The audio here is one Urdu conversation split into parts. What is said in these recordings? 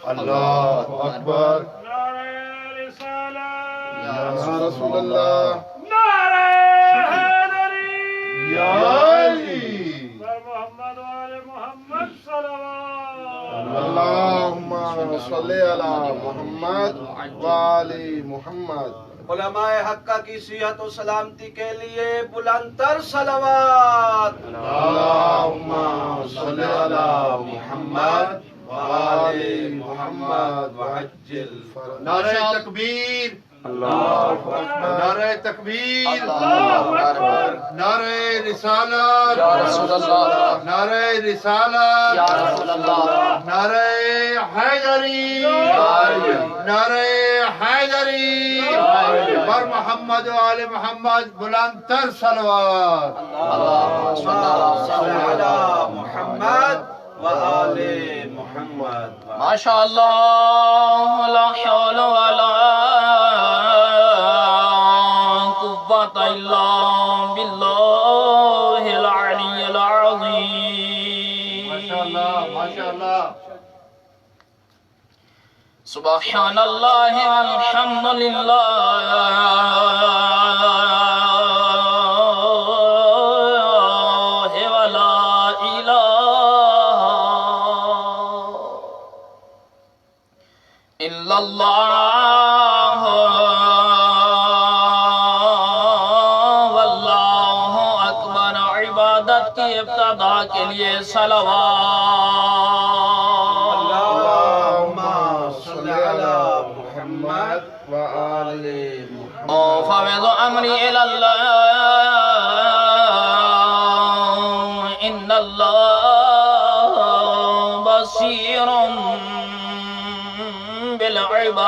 اللہ اکبر نعرہ رسالت یا رسول اللہ نعرہ حیدری یا علی بر محمد و آل محمد صلوات اللہم صلی علی محمد وآل محمد علماء حقہ کی صحت و سلامتی کے لیے بلند تر صلوات اللہم صلی علی محمد وآل محمد وعجل فرج نعرہ تکبیر، اللہ اکبر نعرہ تکبیر، اللہ اکبر نعرہ رسالت، یا رسول اللہ، نعرہ رسالت، یا رسول اللہ، نعرہ حیدری، نعرہ حیدری، بر محمد و آل محمد بلند تر صلوات اللہم صل علی محمد وآل محمد ماشاء اللہ لا حول ولا قوة الا باللہ العلی العظیم ماشاءاللہ ماشاءاللہ سبحان اللہ والحمد للہ ولا الہ الا اللہ واللہ اکبر عبادت کی ابتدا کے لیے صلوات اللہم صلی علی محمد وآل محمد أفوض أمري إلى الله إن الله بصير بالعباد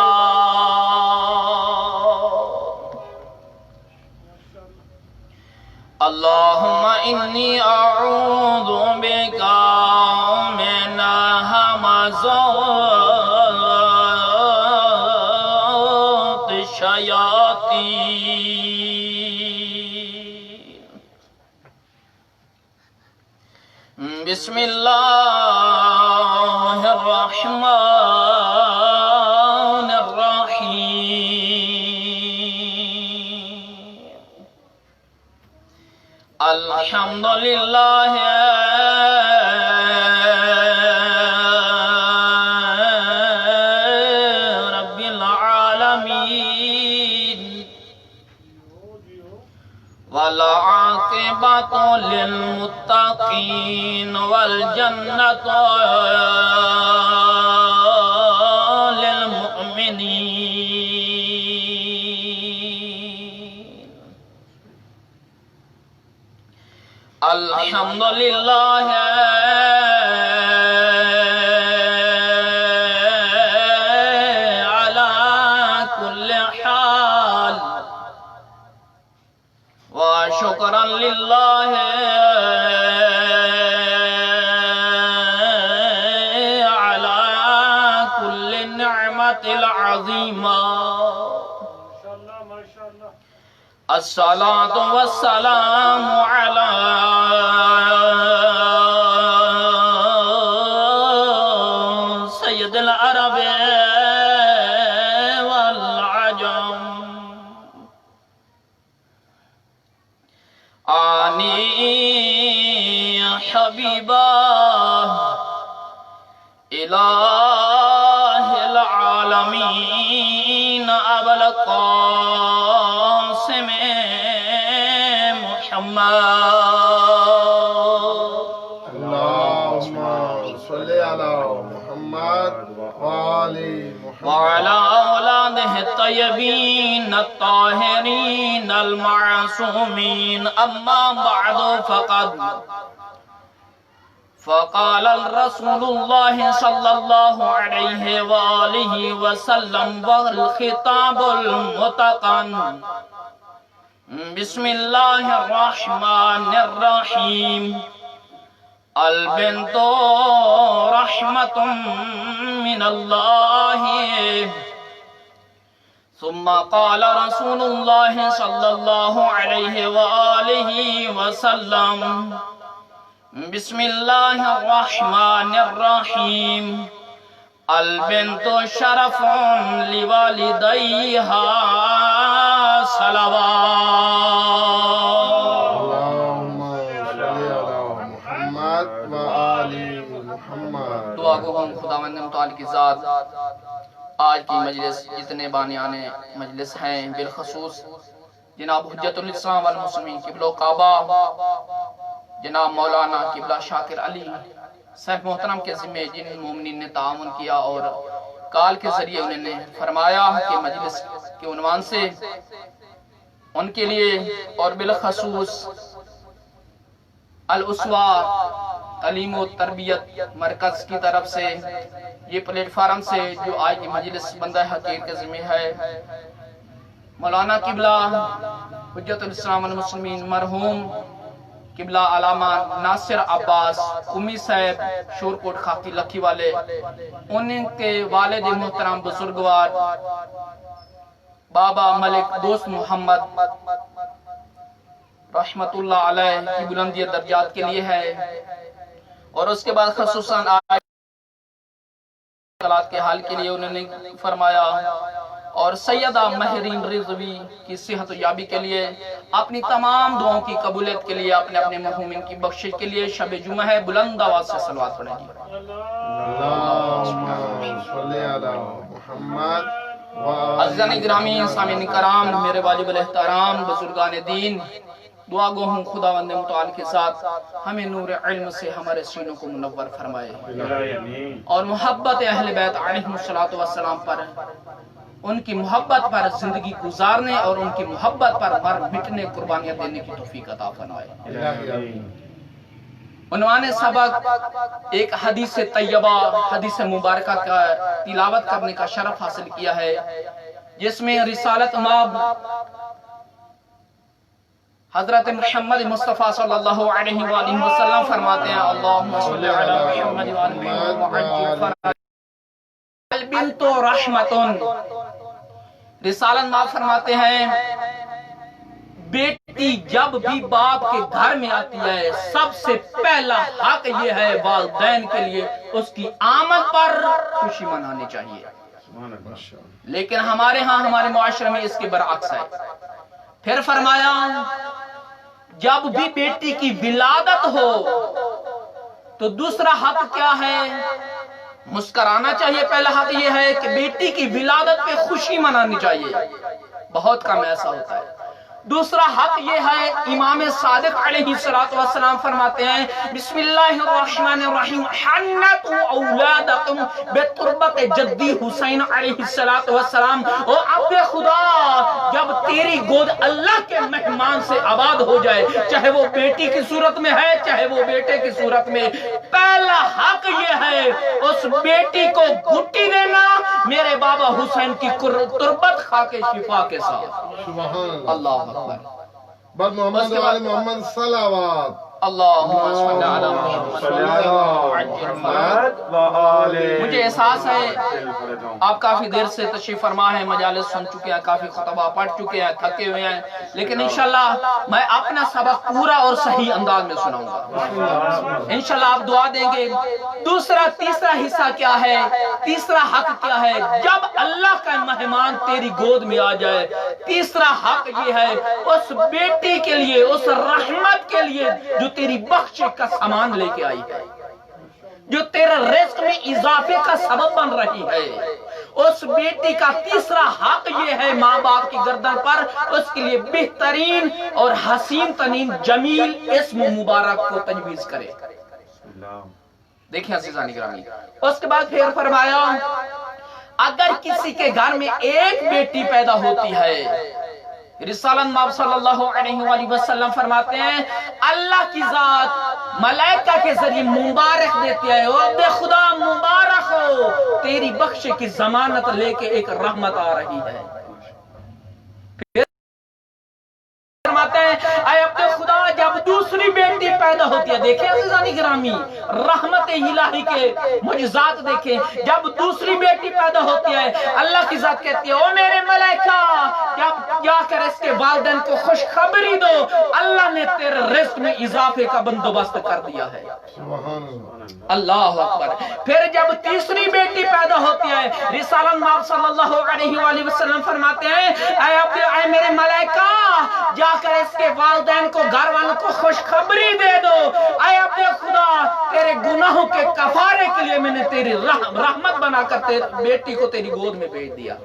اللهم إني أعوذ بك من همزات الشياطين بسم الله الرحمن الرحيم الحمد لله رب العالمين والعاقبة للمتقين والجنة للمؤمنين الحمد لله على كل حال وشكرا لله على كل نعمة العظيمة ما شاء الله الصلاة والسلام على سيد العرب والعجم آني حبيباه إله العالمين أبا القاسم محمد اللہم صلی علی محمد وآل محمد وعلى أولاده الطيبين الطاهرين المعصومين أما بعد فقال الرسول الله صلى الله عليه وآله وسلم والخطاب المتقن بسم الله الرحمن الرحيم البنت رحمة من الله ثم قال رسول الله صلى الله عليه وآله وسلم بسم الله الرحمن الرحيم البنت شرف لوالدیہا صلوات. اللهم صل على محمد وآل محمد. دعا گو ہم خداوند متعال کی ذات آج کی مجلس جتنے بانیان مجلس ہیں بالخصوص جناب حجت الاسلام والمسلمین قبلہ کعبہ جناب مولانا قبلہ شاکر علی صاحب محترم کے ذمہ جن مومنین نے تعاون کیا اور کال کے ذریعے انہوں نے فرمایا کہ مجلس کے عنوان سے ان کے لیے اور بالخصوص الاسوہ تعلیم و تربیت مرکز کی طرف سے یہ پلیٹ فارم سے جو آج کی مجلس بندہ حقیر کے ذمہ ہے مولانا قبلہ حجت الاسلام والمسلمین مرحوم قبلہ علامہ ناصر عباس امی صاحب شورکوٹ خاکی لکھی والے ان کے والد محترم بزرگوار بابا ملک دوست محمد رحمت اللہ علیہ کی بلندی درجات کے لیے ہے اور اس کے بعد خصوصاً آج کے حال کے لیے انہوں نے فرمایا اور سیدہ مہرین رضوی کی صحت و یابی کے لیے اپنی تمام دعاؤں کی قبولیت کے لیے اپنے اپنے محرومین کی بخشش کے لیے شب جمعہ ہے بلند آواز سے صلوات پڑھیں گے. اللهم صل على محمد عزیزان گرامی سامعین کرام میرے واجب الاحترام بزرگان دین دعا گو ہوں خداوند متعال کے ساتھ ہمیں نور علم سے ہمارے سینوں کو منور فرمائے اور محبت اہل بیت علیہم السلام پر ان کی محبت پر زندگی گزارنے اور ان کی محبت پر مر مٹنے قربانیاں دینے کی توفیق عطا فرمائے. عنوان سبق ایک حدیث طیبہ حدیث مبارکہ کا تلاوت کرنے کا شرف حاصل کیا ہے جس میں رسالت مآب حضرت محمد مصطفیٰ صلی اللہ علیہ وآلہ وسلم فرماتے ہیں اللہم صلی علی محمد وآلہ البنت رحمتن. رسالت مآب فرماتے ہیں بیٹی جب بھی باپ کے گھر میں آتی ہے سب سے پہلا حق یہ ہے والدین کے لیے اس کی آمد پر خوشی منانی چاہیے. لیکن ہمارے ہاں ہمارے معاشرے میں اس کے برعکس ہے. پھر فرمایا جب بھی بیٹی کی ولادت ہو تو دوسرا حق کیا ہے مسکرانا چاہیے. پہلا حق یہ ہے کہ بیٹی کی ولادت پہ خوشی منانی چاہیے بہت کم ایسا ہوتا ہے. دوسرا حق یہ ہے امام صادق علیہ السلام فرماتے ہیں بسم اللہ الرحمن الرحیم حنتوا اولادکم بتربت جدی حسین علیہ السلام. او عبد خدا جب تیری گود اللہ کے مہمان سے آباد ہو جائے چاہے وہ بیٹی کی صورت میں ہے چاہے وہ بیٹے کی صورت میں پہلا حق یہ ہے اس بیٹی کو گھٹی دینا میرے بابا حسین کی تربت خاک شفا کے ساتھ. اللہ بر محمد وآل محمد صلوات. اللہم صلی علی محمد. مجھے احساس ہے آپ کافی دیر سے تشریف فرما ہے مجالس سن چکے ہیں کافی خطبہ پڑھ چکے ہیں تھکے ہوئے ہیں لیکن انشاءاللہ میں اپنا سبق پورا اور صحیح انداز میں سناؤں گا انشاءاللہ. آپ دعا دیں گے. تیسرا حصہ کیا ہے تیسرا حق کیا ہے جب اللہ کا مہمان تیری گود میں آ جائے تیسرا حق یہ ہے اس بیٹی کے لیے اس رحمت کے لیے جو تیری بخشش کا سامان لے کے آئی ہے جو تیرے رزق میں اضافے کا سبب بن رہی ہے اس بیٹی کا تیسرا حق یہ ہے ماں باپ کی گردن پر اس کے لیے بہترین اور حسین ترین جمیل اسم مبارک کو تجویز کرے. دیکھیں عزیزان گرامی اس کے بعد پھر فرمایا اگر کسی کے گھر میں ایک بیٹی پیدا ہوتی ہے رسالت مآب صلی اللہ علیہ وآلہ وسلم فرماتے ہیں اللہ کی ذات ملائکہ کے ذریعے مبارک دیتی ہے او عبد خدا مبارک ہو تیری بخش کی ضمانت لے کے ایک رحمت آ رہی ہے. پھر فرماتے ہیں اے عبد خدا جب دوسری بیٹی پیدا ہوتی ہے دیکھیں عزیزان گرامی رحمت الہی کے معجزات دیکھیں جب دوسری بیٹی پیدا ہوتی ہے اللہ کی ذات کہتی ہے او میرے ملائکہ کیا کر اس کے والدین کو خوشخبری دو اللہ نے تیرے رزق میں اضافے کا بندوبست کر دیا ہے. اللہ اکبر. پھر جب تیسری بیٹی پیدا رسالت مآب صلی اللہ علیہ وآلہ وسلم فرماتے ہیں اے میرے ملائکہ جا کر اس کے والدین کو گھر والوں کو خوشخبری دے دو، اے اپنے خدا تیرے گناہوں کے کفارے کے لیے میں نے تیری رحمت بنا کر بیٹی کو تیری گود میں بھیج دیا۔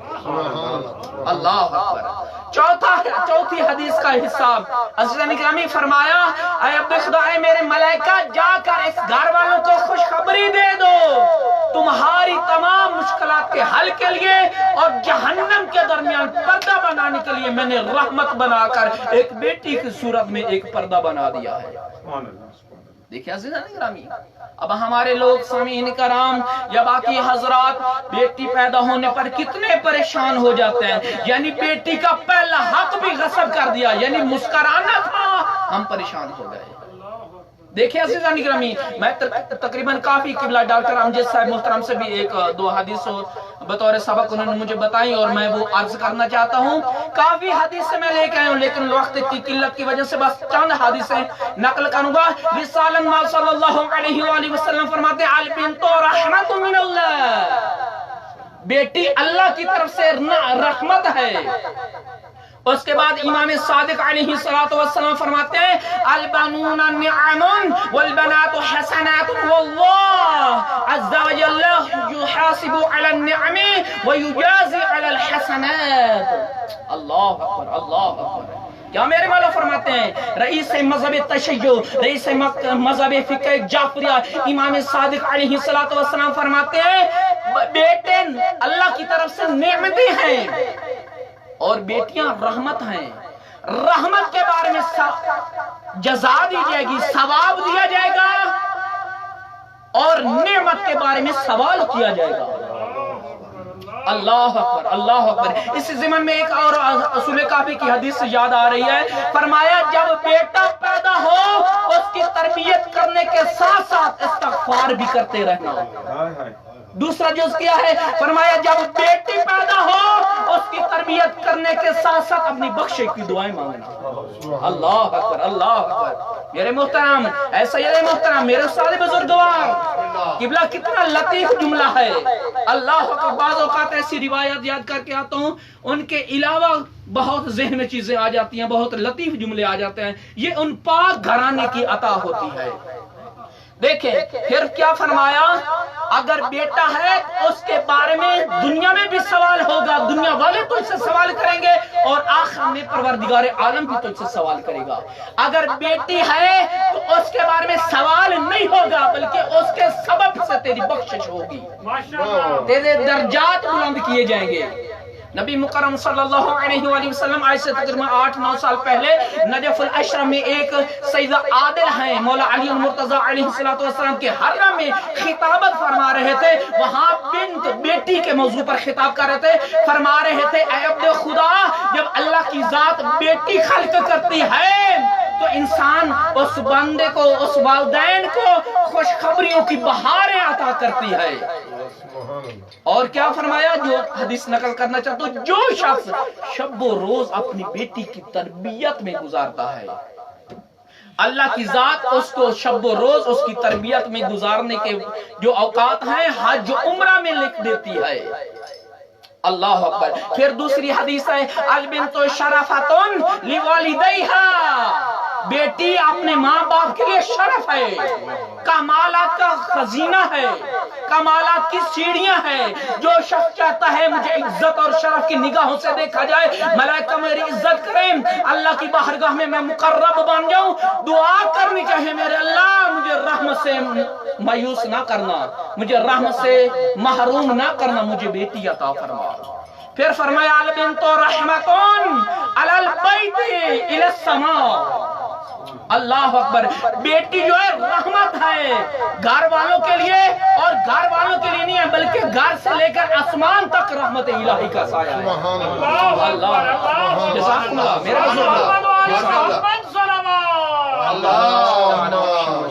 اللہ اکبر۔ چوتھی حدیث کا حساب عزیزان گرامی فرمایا اے اپنے خدا اے میرے ملائکہ جا کر اس گھر والوں کو خوشخبری دے دو تمہاری تمام مشکلات کے حل کے لیے اور جہنم کے درمیان پردہ بنانے کے لیے میں نے رحمت بنا کر ایک بیٹی کی صورت میں ایک پردہ بنا دیا ہے۔ دیکھیں عزیزان گرامی، اب ہمارے لوگ سامعین کرام یا باقی حضرات بیٹی پیدا ہونے پر کتنے پریشان ہو جاتے ہیں، یعنی بیٹی کا پہلا حق بھی غصب کر دیا، یعنی مسکرانا تھا ہم پریشان ہو گئے۔ دیکھیں عزیزان گرامی، میں تقریباً کافی قبلہ ڈاکٹر امجد صاحب محترم سے بھی ایک دو حدیث بطور سبق انہوں نے مجھے بتائی اور میں وہ عرض کرنا چاہتا ہوں۔ کافی حدیثیں میں لے کے آیا ہوں لیکن وقت کی قلت کی وجہ سے بس چند حدیثیں نقل کروں گا۔ رسالت مآب صلی اللہ علیہ وآلہ وسلم فرماتے ہیں البنت رحمت من اللہ، بیٹی اللہ کی طرف سے رحمت ہے۔ اس کے بعد امام صادق علیہ السلام فرماتے ہیں البنون نعم والبنات حسنات واللہ عز وجل يحاسب على النعم ويجازي على الحسنات۔ اللہ اکبر، اللہ اکبر۔ کیا میرے مولا فرماتے ہیں رئیس مذہب تشیع، رئیس مذہب فقہ جعفریہ امام صادق علیہ السلام فرماتے ہیں بیٹے اللہ کی طرف سے نعمتیں ہیں اور بیٹیاں رحمت ہیں۔ رحمت کے بارے میں جزا دی جائے گی، ثواب دیا جائے گا، اور نعمت کے بارے میں سوال کیا جائے گا۔ اللہ اکبر، اللہ اکبر۔ اس ضمن میں ایک اور اصول کافی کی حدیث یاد آ رہی ہے، فرمایا جب بیٹا پیدا ہو اس کی تربیت کرنے کے ساتھ ساتھ استغفار بھی کرتے رہنا۔ دوسرا جز کیا ہے؟ فرمایا جب بیٹی پیدا ہو اس کی تربیت کرنے کے ساتھ ساتھ اپنی بخشش کی دعائیں مانگنا۔ اللہ اکبر، اللہ اکبر۔ میرے محترم ایسا یہ محترم میرے سارے بزرگوار قبلہ کتنا لطیف جملہ ہے۔ اللہ اکبر۔ بعض اوقات ایسی روایات یاد کر کے آتا ہوں ان کے علاوہ بہت ذہن میں چیزیں آ جاتی ہیں، بہت لطیف جملے آ جاتے ہیں، یہ ان پاک گھرانے کی عطا ہوتی ہے۔ دیکھیں پھر کیا فرمایا اگر بیٹا ہے اس کے بارے میں دنیا میں بھی سوال ہوگا، دنیا والے تو اس سے سوال کریں گے اور آخر میں پروردگار عالم بھی تو اس سے سوال کرے گا۔ اگر بیٹی ہے تو اس کے بارے میں سوال نہیں ہوگا بلکہ اس کے سبب سے تیری بخشش ہوگی، تیرے درجات بلند کیے جائیں گے۔ نبی مکرم صلی اللہ علیہ وآلہ وسلم آج سے تقریباً 8-9 سال پہلے نجف الاشرہ میں ایک سیدہ عادل ہیں مولا علی المرتضی علیہ السلام کے حرم میں خطابت فرما رہے تھے، وہاں بنت بیٹی کے موضوع پر خطاب کر رہے تھے، فرما رہے تھے اے عبد خدا جب اللہ کی ذات بیٹی خلق کرتی ہے تو انسان اس بندے کو، اس والدین کو خوشخبریوں کی بہاریں عطا کرتی ہے۔ اور کیا فرمایا جو حدیث نقل کرنا چاہتا ہوں، جو شخص شب و روز اپنی بیٹی کی تربیت میں گزارتا ہے اللہ کی ذات اس کو شب و روز اس کی تربیت میں گزارنے کے جو اوقات ہیں حج و عمرہ میں لکھ دیتی ہے۔ اللہ اکبر۔ پھر دوسری حدیث ہے البنت شرفۃ لوالدیہا، بیٹی اپنے ماں باپ کے لیے شرف ہے، کمالات کا خزینہ ہے، کمالات کی سیڑھیاں ہیں۔ جو شخص چاہتا ہے مجھے عزت اور شرف کی نگاہوں سے دیکھا جائے، ملائکہ میری عزت کریں، اللہ کی بارگاہ میں میں مقرب بن جاؤں، دعا کرنی چاہیے میرے اللہ مجھے رحمت سے مایوس نہ کرنا، مجھے رحمت سے محروم نہ کرنا، مجھے بیٹی عطا فرما۔ پھر فرمایا البنت رحمت علی البیت الی السماء۔ اللہ اکبر۔ بیٹی جو ہے رحمت ہے گھر والوں کے لیے، اور گھر والوں کے لیے نہیں ہے بلکہ گھر سے لے کر آسمان تک رحمت الہی کا سایہ ہے۔ اللہ جزاکم اللہ میرا اللہم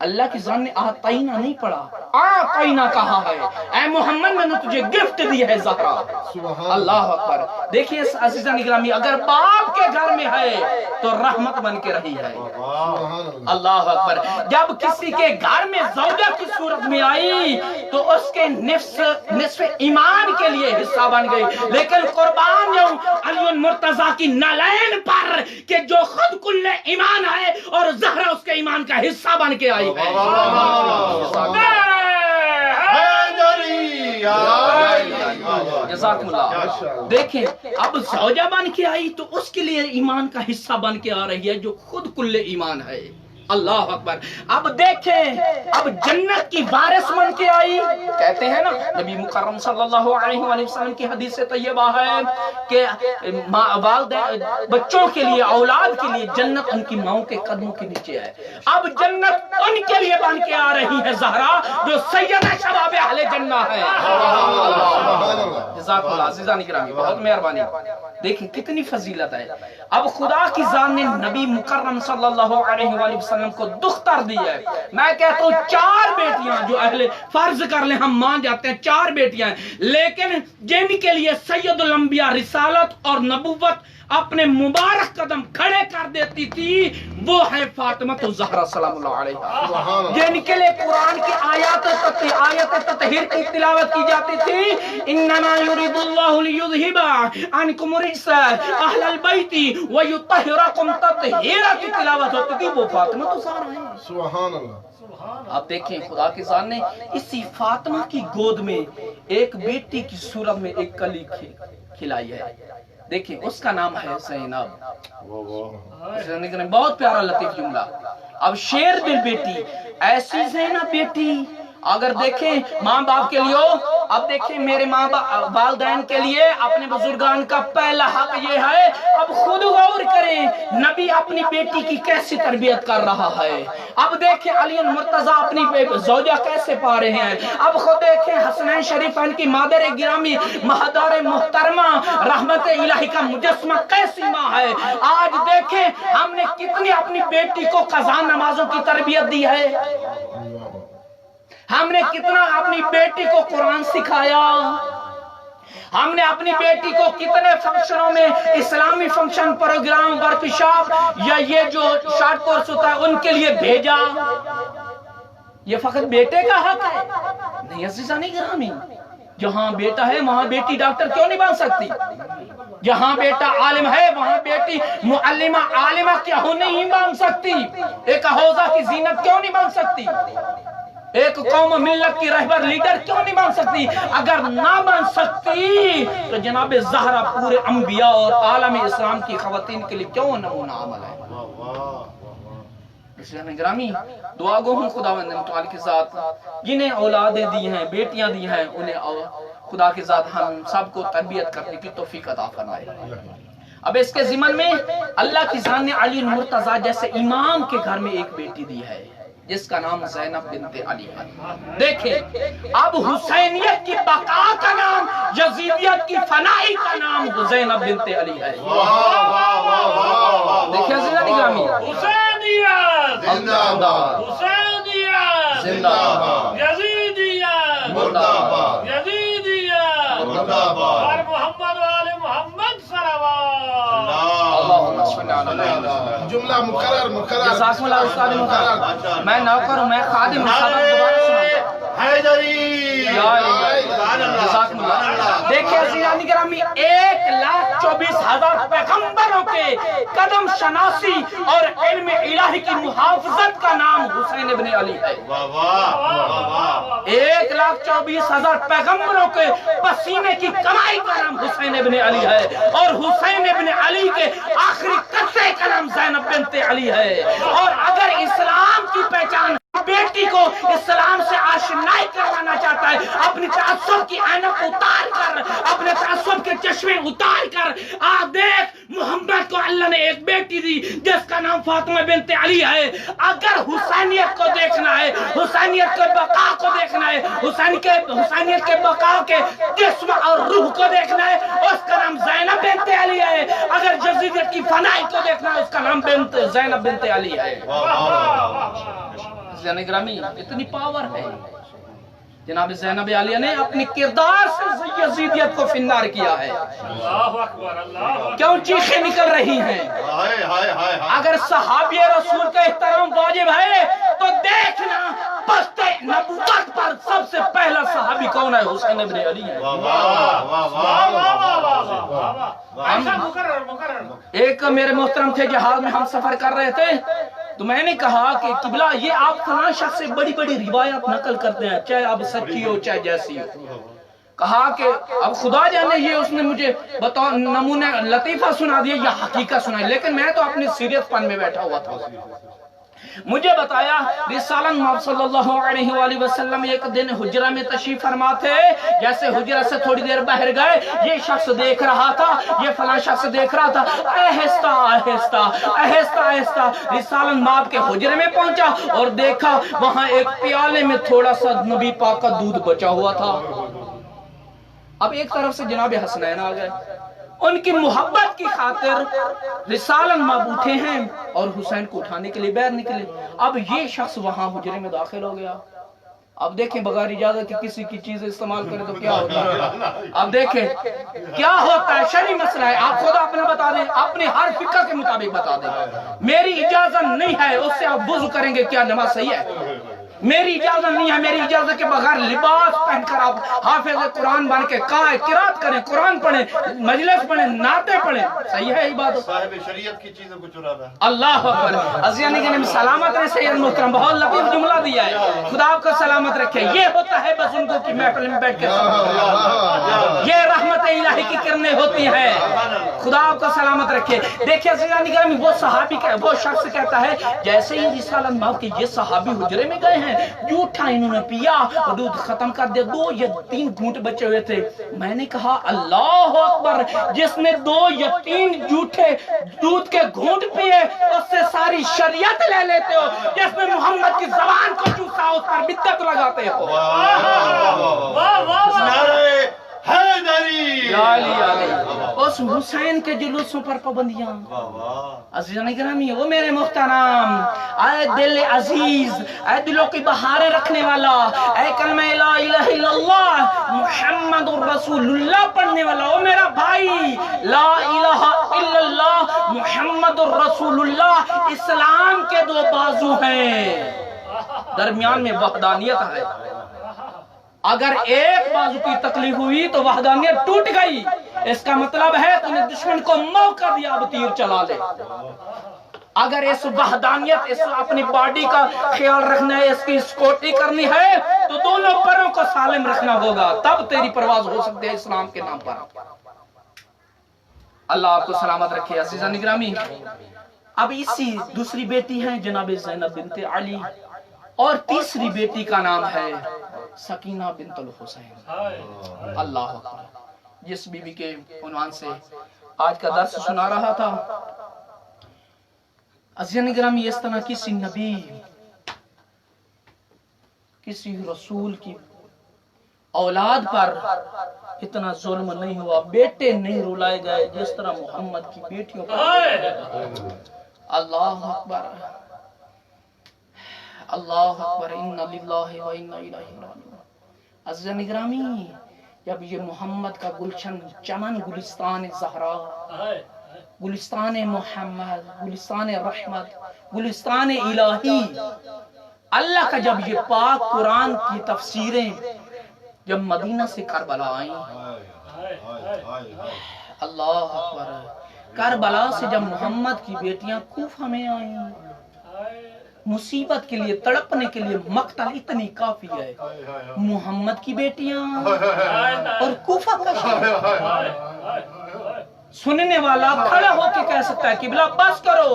اللہ کی ذات نے آتینا نہیں پڑھا، آتینا کہا ہے۔ اے محمد میں نے تجھے گفٹ دی ہے زہرا۔ اللہ اکبر۔ دیکھیے عزیزان گرامی، اگر باپ کے گھر میں ہے تو رحمت بن کے رہی ہے۔ اللہ اکبر۔ جب کسی کے گھر میں زوجہ کی صورت میں آئی تو اس کے نصف ایمان کے لیے حصہ بن گئی، لیکن قربان جاؤں علی مرتضیٰ کی نالین پر کہ جو خود کل ایمان ہے اور زہرا اس کے ایمان کا حصہ بن کے آئی ہے۔ جزاکم اللہ۔ دیکھیں اب زوجہ بن کے آئی تو اس کے لیے ایمان کا حصہ بن کے آ رہی ہے جو خود کل ایمان ہے۔ اللہ اکبر۔ اب دیکھیں اب جنت کی وارث بن کے آئی۔ کہتے ہیں نا نبی مکرم صلی اللہ علیہ وآلہ وسلم کی حدیث طیبہ ہے کہ والدین بچوں کے لیے، اولاد کے لیے جنت ان کی ماؤں کے قدموں کے نیچے ہے۔ اب جنت ان کے لیے بن کے آ رہی ہے زہرا جو سیدہ شباب اہل جنہ ہے۔ جزاک اللہ عزیزان گرامی، بہت مہربانی۔ دیکھیں کتنی فضیلت ہے۔ اب خدا کی ذات نے نبی مکرم صلی اللہ علیہ وآلہ وسلم کو دختر دی ہے۔ میں کہتا ہوں 4 بیٹیاں جو اہل فرض کر لیں ہم مان جاتے ہیں 4 بیٹیاں ہیں، لیکن جن کے لیے سید الانبیاء رسالت اور نبوت اپنے مبارک قدم کھڑے کر دیتی تھی وہ ہے فاطمہ الزہرا سلام اللہ علیہا، جن کے لیے قرآن کی آیات تطہیر کی تلاوت کی جاتی تھی۔ انما یرید اللہ لیذھب عنکم الرجس اہل البیت ویطہرکم تطہیرا کی تلاوت ہوتی تھی، وہ فاطمہ الزہرا ہے۔ سبحان اللہ۔ آپ دیکھیں خدا کی ذات نے اسی فاطمہ کی گود میں ایک بیٹی کی صورت میں ایک کلی کھلائی ہے۔ دیکھیں اس کا نام ہے زینب۔ بہت پیارا لطیف جملہ۔ اب شیر دل بیٹی، ایسی زینب بیٹی اگر دیکھیں ماں باپ کے لیے، اب دیکھیں میرے ماں باپ والدین کے لیے اپنے بزرگان کا پہلا حق یہ ہے۔ اب خود غور کریں نبی اپنی بیٹی کی کیسی تربیت کر رہا ہے۔ اب دیکھیں علی مرتضیٰ اپنی زوجہ کیسے پا رہے ہیں۔ اب خود دیکھیں حسنین شریفین کی مادر گرامی مہدار محترمہ رحمت الہی کا مجسمہ کیسی ماں ہے۔ آج دیکھیں ہم نے کتنی اپنی بیٹی کو قضا نمازوں کی تربیت دی ہے، ہم نے کتنا اپنی بیٹی کو قرآن سکھایا، ہم نے اپنی بیٹی کو کتنے فنکشنوں میں اسلامی فنکشن پروگرام ورکشاپ یا یہ جو شارٹ کورس ہوتا ہے ان کے لیے بھیجا۔ یہ فقط بیٹے کا حق ہے؟ نہیں عزیزان گرامی، جہاں بیٹا ہے وہاں بیٹی ڈاکٹر کیوں نہیں بن سکتی؟ جہاں بیٹا عالم ہے وہاں بیٹی معلمہ عالمہ کیوں نہیں بن سکتی؟ ایک حوضہ کی زینت کیوں نہیں بن سکتی؟ ایک قوم و ملت کی رہبر لیڈر کیوں نہیں بن سکتی؟ اگر نہ بن سکتی تو جناب زہرا پورے انبیاء اور عالم اسلام کی خواتین کے لیے کیوں نمونہ عمل ہے؟ اس لیے گرامی دعا گو ہوں خداوند متعال کے ذات جنہیں اولادیں دی ہیں، بیٹیاں دی ہیں، انہیں خدا کے ذات ہم سب کو تربیت کرنے کی توفیق عطا فرمائے۔ اب اس کے ضمن میں اللہ کی ذات نے علی مرتضیٰ جیسے امام کے گھر میں ایک بیٹی دی ہے جس کا نام زینب بنت علی ہے۔ دیکھیں اب حسینیت کی بقا کا نام، یزیدیت کی فنائی کا نام زینب بنت علی ہے۔ دیکھیں عزیزان گرامی، حسینیت زندہ باد، حسینیت زندہ باد، یزیدیت مردہ باد، یزیدیت مردہ باد۔ اور محمد وآل محمد صلوات۔ اللہم صلی علی جملہ مکرر جزاکم اللہ استاد محترم، میں نوکر ہوں، میں خادم ہوں، سبق دوبارہ سناتا حیدری جزاکم اللہ۔ دیکھیں عزیزان گرامی 1,24,000 پیغمبروں کے قدم شناسی اور علم الہی کی محافظت کا نام حسین ابن علی ہے۔ 1,24,000 پیغمبروں کے پسینے کی کمائی کا نام حسین ابن علی ہے، اور حسین ابن علی کے آخری قطعے کا نام زینب بنت علی ہے۔ اور اگر اسلام کی پہچان بیٹی کو اسلام سے آشنائی کروانا چاہتا ہے، اپنی تعصب کی عینک اتار کر، اپنے تعصب کے چشمے اتار کر، دیکھ محمد کو اللہ نے ایک بیٹی دی جس کا نام فاطمہ بنت علی ہے۔ اگر حسینیت کو دیکھنا ہے، حسینیت کے بقا کو دیکھنا ہے، حسینیت کے بقا کے جسم اور روح کو دیکھنا ہے، اس کا نام زینب بنت علی ہے۔ اگر جزیرت کی فنائی کو دیکھنا ہے، اس کا نام زینب بنت علی ہے۔ عزیزان گرامی اتنی پاور ہے جناب زینب عالیہ نے اپنے کردار سے یزیدیت کو فنار کیا ہے. اللہ اکبر اللہ اکبر. کیوں چیخیں نکل رہی ہیں؟ ہائے ہائے ہائے ہائے. اگر صحابی رسول کا احترام واجب ہے تو دیکھنا پست نبوت پر سب سے پہلا صحابی کون ہے؟ حسین ابن علی ہے. واہ واہ واہ واہ واہ واہ واہ واہ واہ واہ. ایسا مقرر مقرر. ایک میرے محترم تھے جہاز میں ہم سفر کر رہے تھے تو میں نے کہا کہ قبلہ یہ آپ فلاں شخص سے بڑی بڑی روایات نقل کرتے ہیں چاہے اب سچی ہو چاہے جیسی ہو. کہا کہ اب خدا جانے یہ اس نے مجھے بتاؤ نمونہ لطیفہ سنا دیا یا حقیقت سنائی لیکن میں تو اپنی سیریت پن میں بیٹھا ہوا تھا. مجھے بتایا رسالت مآب صلی اللہ علیہ وآلہ وسلم ایک دن حجرہ میں تشریف فرما تھے. جیسے حجرہ سے تھوڑی دیر باہر گئے یہ شخص دیکھ رہا تھا یہ فلاں شخص دیکھ رہا تھا. آہستہ آہستہ آہستہ آہستہ رسالت مآب کے حجرے میں پہنچا اور دیکھا وہاں ایک پیالے میں تھوڑا سا نبی پاک کا دودھ بچا ہوا تھا. اب ایک طرف سے جناب حسنین آ گئے ان کی محبت کی خاطر رسالت مآب اٹھے ہیں اور حسین کو اٹھانے کے لیے باہر نکلے. اب یہ شخص وہاں حجرے میں داخل ہو گیا. اب دیکھیں بغیر اجازت کہ کسی کی چیز استعمال کرے تو کیا ہوتا ہے. اب دیکھیں کیا ہوتا ہے شرعی مسئلہ ہے. آپ خود اپنا بتا دیں اپنے ہر فقہ کے مطابق بتا دیں. میری اجازت نہیں ہے اس سے آپ وضو کریں گے کیا نماز صحیح ہے؟ میری اجازت نہیں ہے. میری اجازت کے بغیر لباس پہن کر آپ حافظ قرآن بن کے قرات کریں قرآن پڑھیں مجلس پڑھیں نعتیں پڑھیں صحیح ہے عبادت؟ صاحب شریعت کی چیزوں کو چرانا. اللہ اکبر. عزیزان گرامی سلامت رہے. سید محترم بہت لطیف جملہ دیا ہے. خدا آپ کو سلامت رکھے. یہ ہوتا ہے بزرگوں کی محفل میں بیٹھ کے یہ رحمت الہی کی کرنیں ہوتی ہیں. خدا آپ کو سلامت رکھے. دیکھیں عزیزان گرامی وہ صحابی وہ شخص کہتا ہے جیسے ہی رسالت مآب کے یہ صحابی حجرے میں گئے ہیں جھوٹا انہوں نے پیا اور دودھ ختم کر دیا. 2 یا 3 گھونٹ بچے ہوئے تھے. میں نے کہا اللہ اکبر. جس نے 2 یا 3 جھوٹے دودھ کے گھونٹ پیے اس سے ساری شریعت لے لیتے ہو. جس نے محمد کی زبان کو چوسا اس پر بدعت لگاتے ہو. واہ واہ واہ. حیدری اس حسین کے جلوسوں پر پابندیاں. عزیزان گرامی وہ میرے محترم اے دل عزیز اے دلوں کی بہاریں رکھنے والا اے کلمہ لا الہ الا اللہ محمد الرسول اللہ پڑھنے والا وہ میرا بھائی لا الہ الا اللہ محمد الرسول اللہ اسلام کے 2 بازو ہیں درمیان میں وحدانیت ہے. اگر ایک بازو کی تکلیف ہوئی تو وحدانیت ٹوٹ گئی. اس کا مطلب ہے تو نے دشمن کو موقع دیا اب تیر چلا لے. اگر اس وحدانیت اس اپنی باڈی کا خیال رکھنا ہے اس کی سکیورٹی کرنی ہے تو دونوں پروں کو سالم رکھنا ہوگا تب تیری پرواز ہو سکتی ہے اسلام کے نام پر. اللہ آپ کو سلامت رکھے. عزیزان گرامی اب اسی دوسری بیٹی ہیں جناب زینب بنت علی اور تیسری بیٹی کا نام ہے سکینہ بنت الحسین. اللہ اکبر. جس بی بی کے عنوان سے آج کا درس سنا رہا تھا. عزیزان گرامی اس طرح کسی نبی کسی رسول کی اولاد پر اتنا ظلم نہیں ہوا. بیٹے نہیں رلائے گئے جس طرح محمد کی بیٹیوں پر. اللہ اکبر اللہ اکبر. انا للہ و انا الیہ راجعون. عزیزان گرامی جب یہ محمد کا گلشن چمن گلستان زہرا گلستان محمد گلستان رحمت گلستان الہی اللہ کا جب یہ پاک قرآن کی تفسیریں جب مدینہ سے کربلا آئیں اللہ اکبر. کربلا سے جب محمد کی بیٹیاں کوفہ میں آئیں مصیبت کے لیے تڑپنے کے لیے مقتل اتنی کافی ہے. محمد کی بیٹیاں اور کوفہ کا شہر. سننے والا کھڑا ہو کے کہہ سکتا ہے قبلہ بس کرو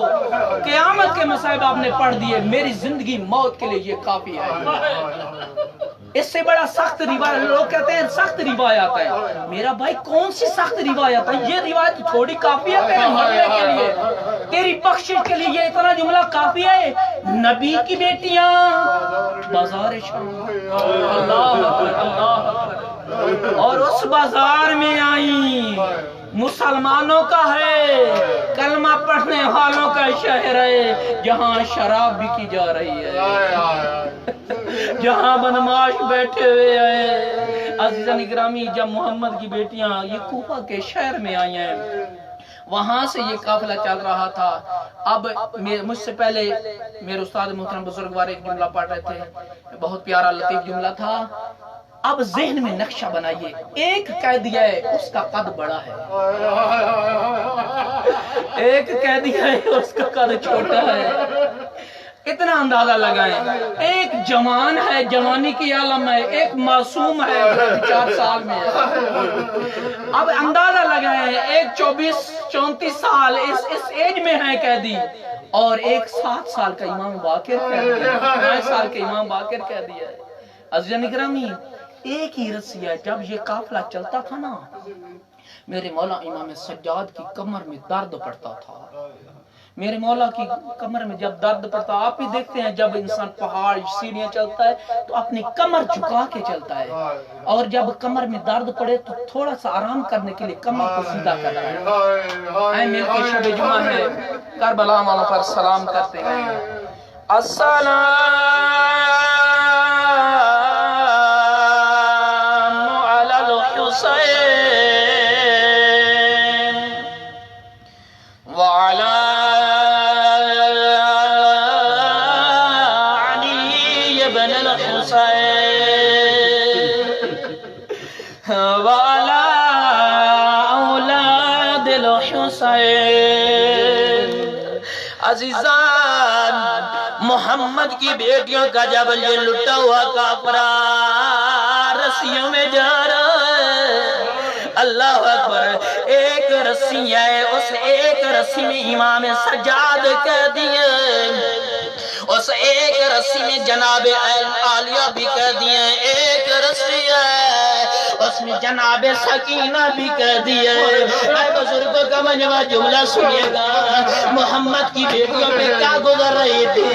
قیامت کے مصائب آپ نے پڑھ دیے میری زندگی موت کے لیے یہ کافی ہے. اس سے بڑا سخت روایت لوگ کہتے ہیں سخت روایات ہے. میرا بھائی کون سی سخت روایت ہے؟ یہ روایت تھوڑی کافی ہے تیرے مرنے کے لیے تیری بخشش کے لیے. یہ اتنا جملہ کافی ہے. نبی کی بیٹیاں بازار شام اللہ اکبر اللہ اکبر اور اس بازار میں آئیں مسلمانوں کا ہے، کلمہ پڑھنے والوں کا شہر ہے، جہاں شراب بھی کی جا رہی ہے، جہاں بدماش بیٹھے ہوئے ہیں۔ عزیزان گرامی، جب محمد کی بیٹیاں یہ کوفہ کے شہر میں آئی ہیں، وہاں سے یہ قافلہ چل رہا تھا۔ اب مجھ سے پہلے میرے استاد محترم بزرگوار ایک جملہ پڑھ رہے تھے، بہت پیارا لطیف جملہ تھا۔ اب ذہن میں نقشہ بنائیے، ایک قیدی ہے، اس کا قد بڑا ہے، ایک قیدی ہے، اس کا قد چھوٹا ہے۔ اتنا اندازہ لگائیں، ایک جوان ہے، جوانی کی عالم ہے، ایک معصوم ہے، 4 سال میں ہے۔ اب اندازہ لگائیں، ایک 24-34 سال اس ایج میں ہے قیدی، اور ایک 7 سال کا امام باقر قیدی ہے، 9 سال کا امام باقر قیدی ہے۔ عزیزان گرامی، ایک ہی رسی ہے۔ جب یہ قافلہ چلتا تھا نا، میرے مولا امام سجاد کی کمر میں درد پڑتا تھا، میرے مولا کی کمر میں جب درد پڑتا، آپ بھی دیکھتے ہیں جب انسان پہاڑ سیڑھیاں چلتا ہے تو اپنی کمر جھکا کے چلتا ہے، اور جب کمر میں درد پڑے تو تھوڑا سا آرام کرنے کے لیے کمر کو سیدھا کرتا ہے۔ اے مل کے شب جمعہ ہے، کربلا والوں پر سلام کرتے ہیں۔ السلام علی الحسین وعلی والا اولاد الحسین۔ عزیزان، محمد کی بیٹیوں کا جب یہ لٹا ہوا کافرہ رسیوں میں جا رہا ہے، اللہ اکبر، ایک رسی ہے، اس ایک رسی میں امام سجاد کہہ دیے، اس ایک رسی میں جناب عالیہ بھی کہہ دیے، ایک رسی ہے اس میں جناب سکینہ بھی کہہ دیے۔ اے بزرگوں کا مجمع، جملہ سنیے گا، محمد کی بیٹیوں پہ کیا گزر رہی تھی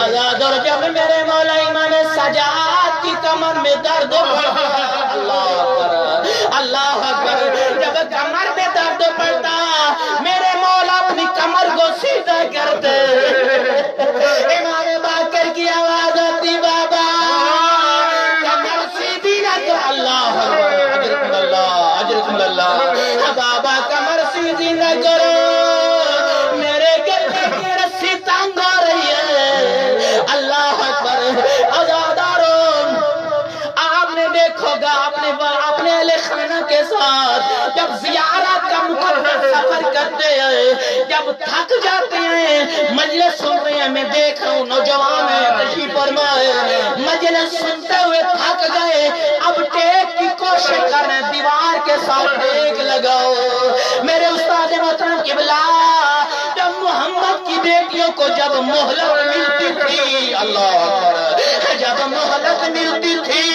آزاد، اور جب میرے مولا امام سجاد کی کمر میں درد پڑتا، اللہ اکبر اللہ اکبر، جب کمر میں درد پڑتا میرے مولا اپنی کمر کو سیدھا کرتے، امام باقر کی آواز آتی، بابا کمر سیدھی نہ کر، اللہ اجرکم اللہ اجرکم اللہ، بابا کمر سیدھی نہ کرو، میرے گلے کی رسی تنگ ہو رہی ہے، اللہ اکبر۔ عزاداروں، آپ نے دیکھو گا اپنے اہل خانہ کے ساتھ جب زیارت کا مقدس سفر کرتے ہیں، جب تھک جاتے ہیں، مجلس سن رہے ہیں، میں دیکھ رہا ہوں نوجوان ہے، تشریف فرمائے، مجلس سنتے ہوئے تھک گئے، اب ٹیک کی کوشش کر رہے ہیں، دیوار کے ساتھ ٹیک لگاؤ۔ میرے استاد محترم قبلہ، جب محمد کی بیٹیوں کو جب مہلت ملتی تھی، اللہ اکبر، جب مہلت ملتی تھی،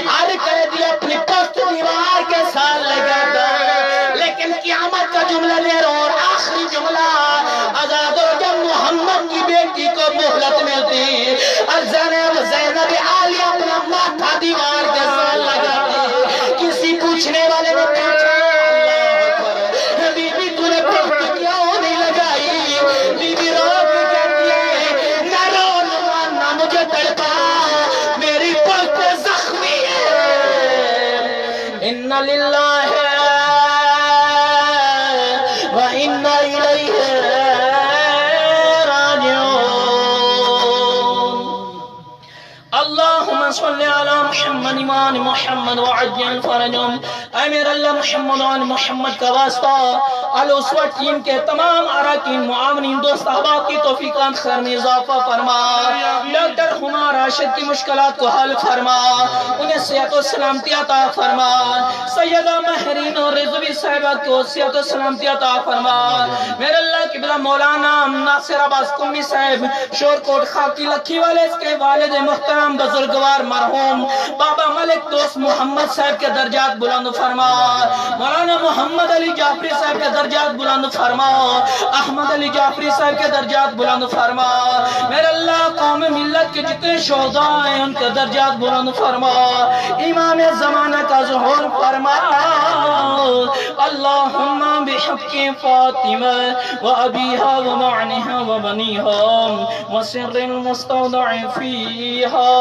ہر قیدی اپنی پشت دیوار کے ساتھ لگاتا، لیکن قیامت کا جملہ لے رہا ہوں، اور آخری جملہ، آزادو، جب محمد کی بیٹی کو مہلت ملتی، زینب عالیہ اپنا ماتھا دیوار کے ساتھ لگاتی، کسی پوچھنے والے نے پوچھا، بی بی تو نے پشت کیوں نہیں لگائی؟ بی بی رو کے کہتی ہے، نہ رو نہ مجھے تڑپا، میری پشت زخمی ہے، ان للہ وَإِنَّا إِلَيْهِ اللہم صلی علی محمد ایمان محمد وعجل فرجم۔ اے میرے اللہ، محمد وعن محمد کا واسطہ، الاسوہ ٹیم کے تمام اراکین، معاونین، دوست احباب کی توفیقات خیر میں اضافہ فرما، ڈاکٹر ہما راشد کی مشکلات کو حل فرما، انہیں صحت و سلامتی عطا فرما، سیدہ مہرین اور رضوی صاحبہ کو صحت و سلامتی عطا فرما، میرے اللہ قبلہ مولانا ناصر عباس قمی صاحب شور کوٹ خاکی لکھی والے، اس کے والد محترم بزرگوار مرحوم بابا ملک دوست محمد صاحب کے درجات بلند فرما، مولانا محمد علی جعفری صاحب کے درجات بلند فرما، احمد علی جعفری صاحب کے درجات بلند فرما، میرے اللہ قوم ملت کے جتنے شہداء ہیں ان کے درجات بلند فرما، امام زمانہ کا ظہور فرما، اللهم بحق فاطمة وأبيها ومعنها وبنيها وسر المستودع فيها